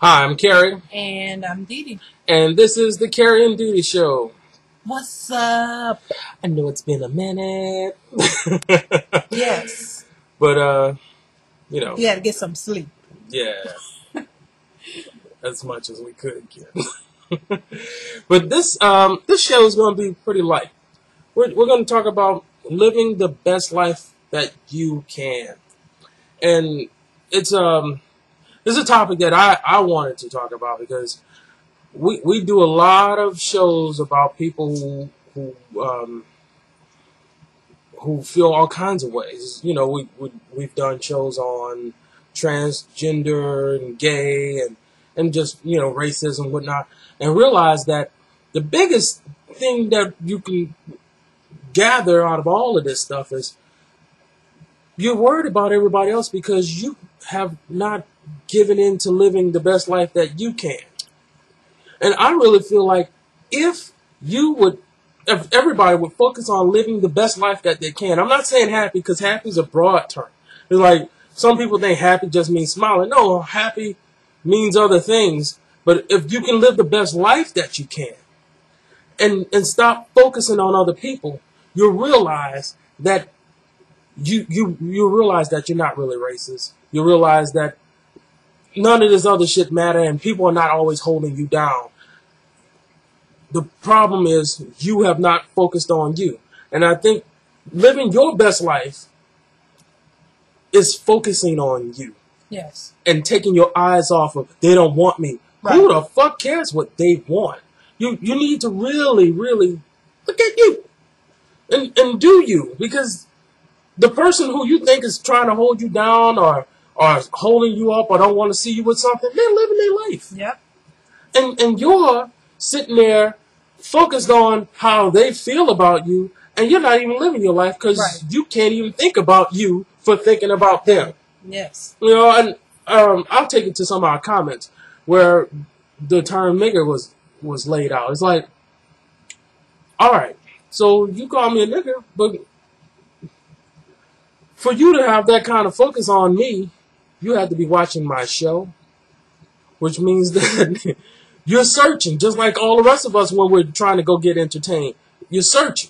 Hi, I'm Kerry. And I'm Dee Dee. And this is the Kerry and Dee Dee Show. What's up? I know it's been a minute. Yes. But, you know. We had to get some sleep. Yeah. As much as we could get. But this show is going to be pretty light. We're going to talk about living the best life that you can. And it's a topic that I wanted to talk about because we do a lot of shows about people who feel all kinds of ways. You know, we've done shows on transgender and gay and just, you know, racism and whatnot, and realize that the biggest thing that you can gather out of all of this stuff is you're worried about everybody else because you have not given in to living the best life that you can. And I really feel like if everybody would focus on living the best life that they can. I'm not saying happy because happy is a broad term. It's like some people think happy just means smiling. No, happy means other things. But if you can live the best life that you can and stop focusing on other people, you'll realize that you realize that you're not really racist. You realize that none of this other shit matter and people are not always holding you down. The problem is you have not focused on you. And I think living your best life is focusing on you. Yes. And taking your eyes off of, they don't want me. Right. Who the fuck cares what they want? You need to really, really look at you. And do you. Because the person who you think is trying to hold you down or holding you up or don't want to see you with something, they're living their life. Yep. And you're sitting there focused on how they feel about you, and you're not even living your life because you can't even think about you for thinking about them. Yes. You know, and I'll take it to some of our comments where the term nigger was laid out. It's like, all right, so you call me a nigger, but for you to have that kind of focus on me, you have to be watching my show, which means that you're searching, just like all the rest of us when we're trying to go get entertained. You're searching.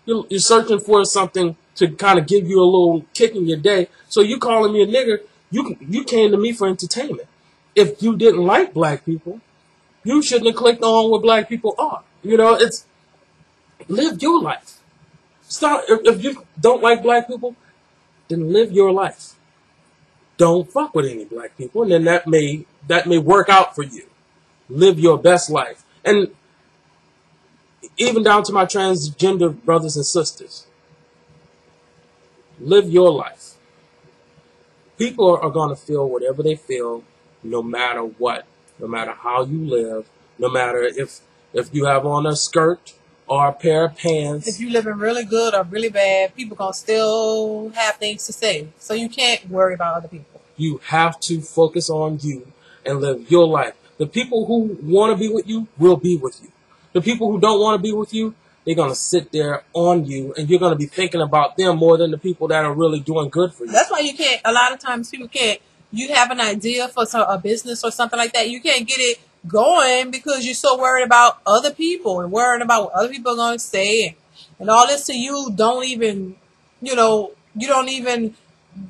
You're searching for something to kind of give you a little kick in your day. So you calling me a nigger, you came to me for entertainment. If you didn't like black people, you shouldn't have clicked on what black people are. You know, it's live your life. Stop. If you don't like black people, then live your life. Don't fuck with any black people, and then that may work out for you. Live your best life. And even down to my transgender brothers and sisters. Live your life. People are going to feel whatever they feel, no matter what. No matter how you live. No matter if you have on a skirt or a pair of pants. If you're living really good or really bad, people going to still have things to say. So you can't worry about other people. You have to focus on you and live your life. The people who want to be with you will be with you. The people who don't want to be with you, they're going to sit there on you, and you're going to be thinking about them more than the people that are really doing good for you. That's why you can't, a lot of times people can't, you have an idea for a business or something like that, you can't get it going because you're so worried about other people and worried about what other people are going to say and all this to you don't even, you don't even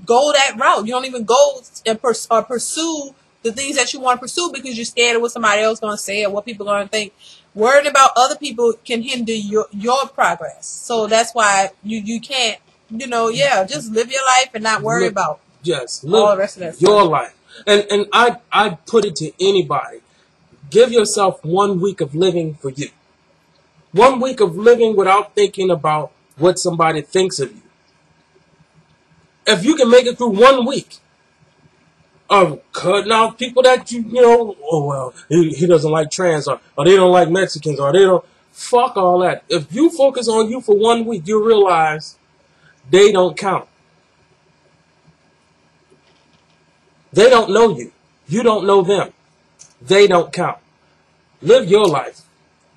go that route. You don't even go and pursue the things that you want to pursue because you're scared of what somebody else is going to say or what people are going to think. Worrying about other people can hinder your progress. So that's why you can't, just live your life and not worry about all the rest of that your stuff. life. And I put it to anybody. Give yourself 1 week of living for you. 1 week of living without thinking about what somebody thinks of you. If you can make it through 1 week of cutting out people that oh well, he doesn't like trans or they don't like Mexicans or they don't, fuck all that. If you focus on you for 1 week, you realize they don't count. They don't know you. You don't know them. They don't count. Live your life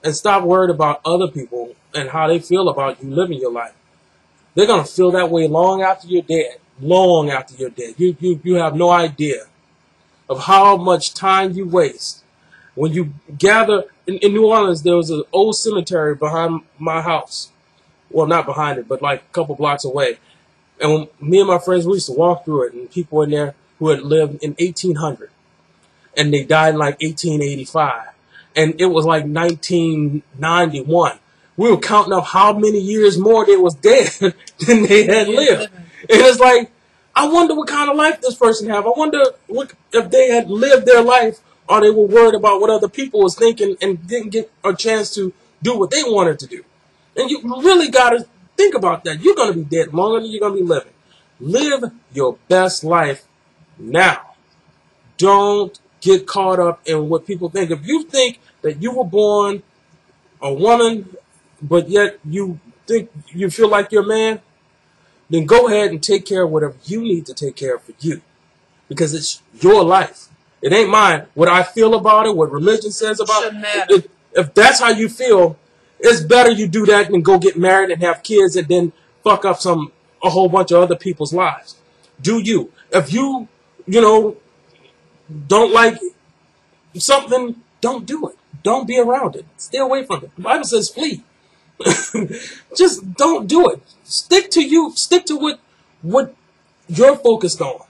and stop worried about other people and how they feel about you living your life. They're going to feel that way long after you're dead. Long after you're dead. You have no idea. of how much time you waste when you gather. In New Orleans, there was an old cemetery behind my house. Well, not behind it, but like a couple blocks away. And when me and my friends, we used to walk through it, and people in there who had lived in 1800, and they died in like 1885, and it was like 1991. We were counting up how many years more they was dead than they had lived. And it's like, I wonder what kind of life this person have. I wonder if they had lived their life, or they were worried about what other people was thinking and didn't get a chance to do what they wanted to do. And you really got to think about that. You're going to be dead longer than you're going to be living. Live your best life now. Don't get caught up in what people think. If you think that you were born a woman, but yet you think you feel like you're a man, then go ahead and take care of whatever you need to take care of for you. Because it's your life. It ain't mine. What I feel about it, what religion says about it, if that's how you feel, it's better you do that than go get married and have kids and then fuck up a whole bunch of other people's lives. Do you. If you don't like something, don't do it. Don't be around it. Stay away from it. The Bible says flee. Just don't do it. Stick to you. Stick to what you're focused on.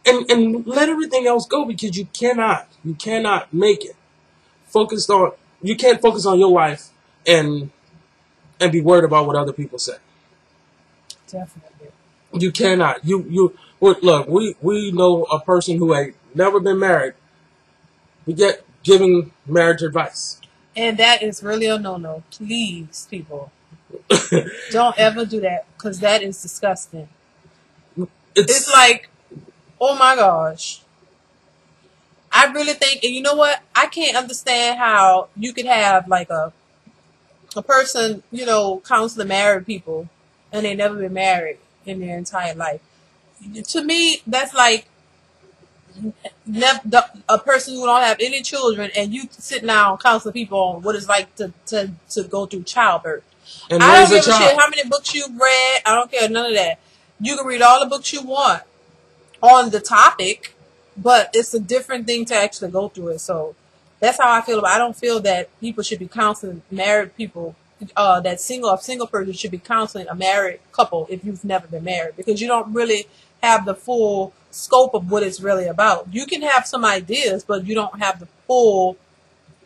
And let everything else go, because you cannot make it. You can't focus on your life and be worried about what other people say. Definitely. You cannot. Look, we know a person who ain't never been married, but yet giving marriage advice. And that is really a no-no. Please, people. Don't ever do that, because that is disgusting. It's like, oh my gosh. I really think, and you know what? I can't understand how you could have like a person, counseling married people, and they never been married in their entire life. To me, that's like a person who don't have any children, and you sit now counseling people on what it's like to go through childbirth. And I don't give a shit how many books you've read. I don't care, none of that. You can read all the books you want on the topic, but it's a different thing to actually go through it. So that's how I feel about it. I don't feel that people should be counseling married people, that a single person should be counseling a married couple if you've never been married, because you don't really have the full scope of what it's really about. You can have some ideas, but you don't have the full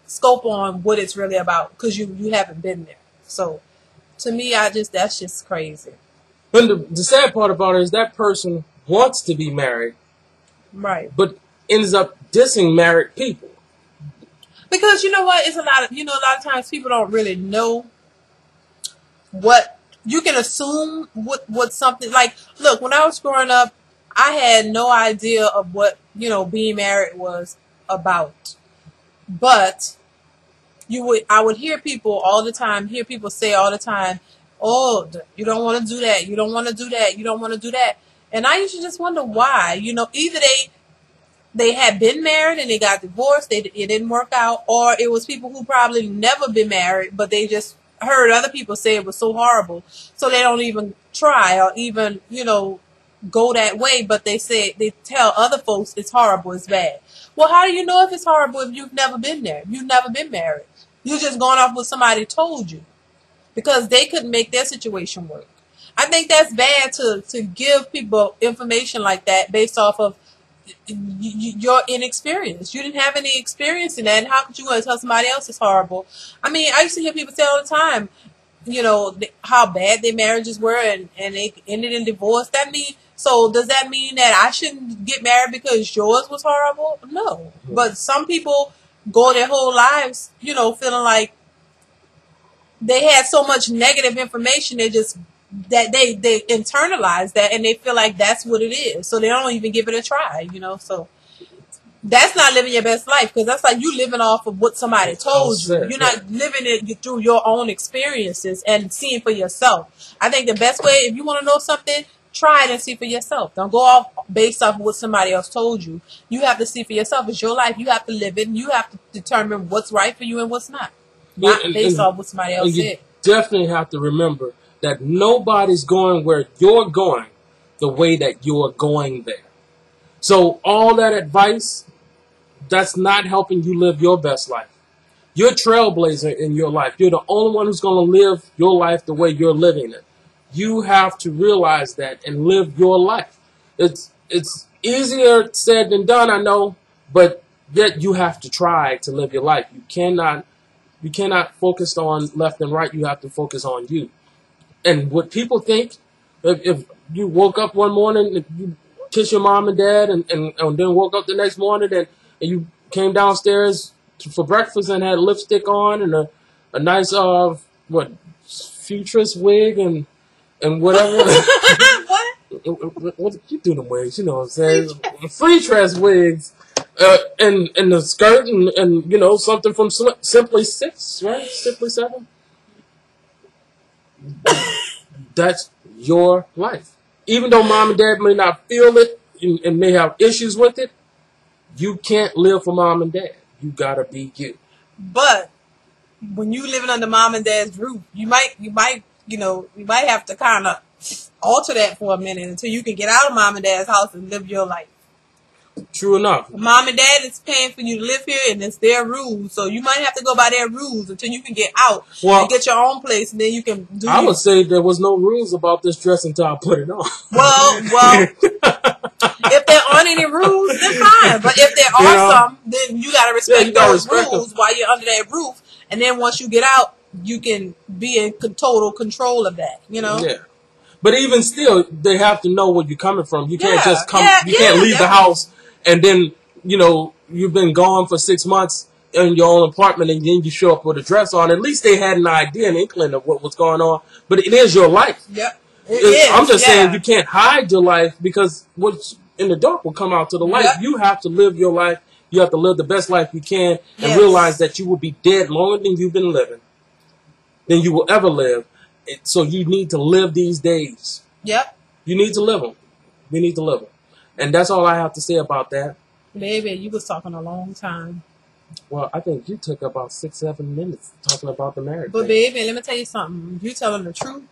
scope on what it's really about, because you haven't been there. So to me, that's just crazy. And the sad part about it is that person wants to be married, right? But ends up dissing married people. Because you know what? It's a lot of times people don't really know what you can assume what something like. Look, when I was growing up, I had no idea of what being married was about, but I would hear people all the time. Hear people say all the time, "Oh, you don't want to do that. You don't want to do that. You don't want to do that." And I used to just wonder why. Either they had been married and they got divorced, it didn't work out, or it was people who probably never been married, but they just heard other people say it was so horrible, so they don't even try or even, go that way, but they tell other folks it's horrible, it's bad. Well, how do you know if it's horrible if you've never been there? You've never been married. You're just going off what somebody told you, because they couldn't make their situation work. I think that's bad to give people information like that based off of your inexperience. You didn't have any experience in that, and how could you want to tell somebody else it's horrible? I mean, I used to hear people say all the time, how bad their marriages were, and they ended in divorce. So does that mean that I shouldn't get married because yours was horrible? No. But some people go their whole lives, feeling like they had so much negative information, they internalize that, and they feel like that's what it is. So they don't even give it a try, So that's not living your best life, because that's like you living off of what somebody told you. You're not living it through your own experiences and seeing for yourself. I think the best way, if you want to know something, try it and see for yourself. Don't go off based off of what somebody else told you. You have to see for yourself. It's your life. You have to live it, and you have to determine what's right for you and what's not. Not based off what somebody else said. You definitely have to remember that nobody's going where you're going the way that you're going there. So all that advice that's not helping you live your best life. You're a trailblazer in your life. You're the only one who's going to live your life the way you're living it. You have to realize that and live your life. It's easier said than done, I know, but yet you have to try to live your life. You cannot focus on left and right. You have to focus on you. And what people think, if you woke up one morning and you kiss your mom and dad and then woke up the next morning and you came downstairs for breakfast and had lipstick on and a nice futurist wig and whatever. What you do the wigs? You know what I'm saying? Free dress wigs, and the skirt and you know something from Simply Six, right? Simply Seven. That's your life. Even though mom and dad may not feel it and may have issues with it, you can't live for mom and dad. You gotta be you. But when you living under mom and dad's roof, you might have to kind of alter that for a minute until you can get out of mom and dad's house and live your life. True enough. Mom and dad is paying for you to live here, and it's their rules. So you might have to go by their rules until you can get out and get your own place, and then you can do. I would say there was no rules about this dress until I put it on. Well, if there aren't any rules, then fine. But if there are some, then you gotta respect those rules while you're under that roof. And then once you get out, you can be in total control of that. You know. Yeah. But even still, they have to know where you're coming from. You can't just come. You can't leave the house and then you've been gone for 6 months in your own apartment and then you show up with a dress on. At least they had an idea, an inkling of what was going on. But it is your life. Yep. I'm just saying you can't hide your life because what's in the dark will come out to the light. Yep. You have to live your life. You have to live the best life you can and realize that you will be dead longer than you've been living, than you will ever live. So you need to live these days. Yep. You need to live them. We need to live them. And that's all I have to say about that. Baby, you was talking a long time. Well, I think you took about 6-7 minutes talking about the marriage. But baby, let me tell you something. You telling the truth.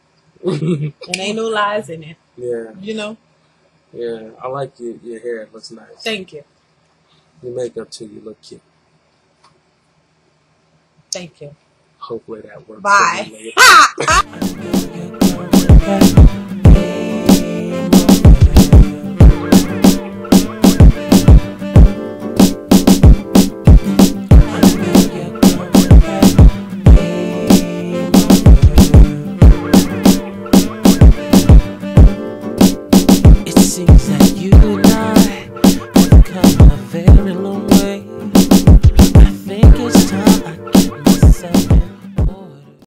And ain't no lies in it. Yeah. You know? Yeah, I like your hair. It looks nice. Thank you. Your makeup too, you look cute. Thank you. Hopefully that works. Bye. It seems that you and I have come a very long way. I think it's time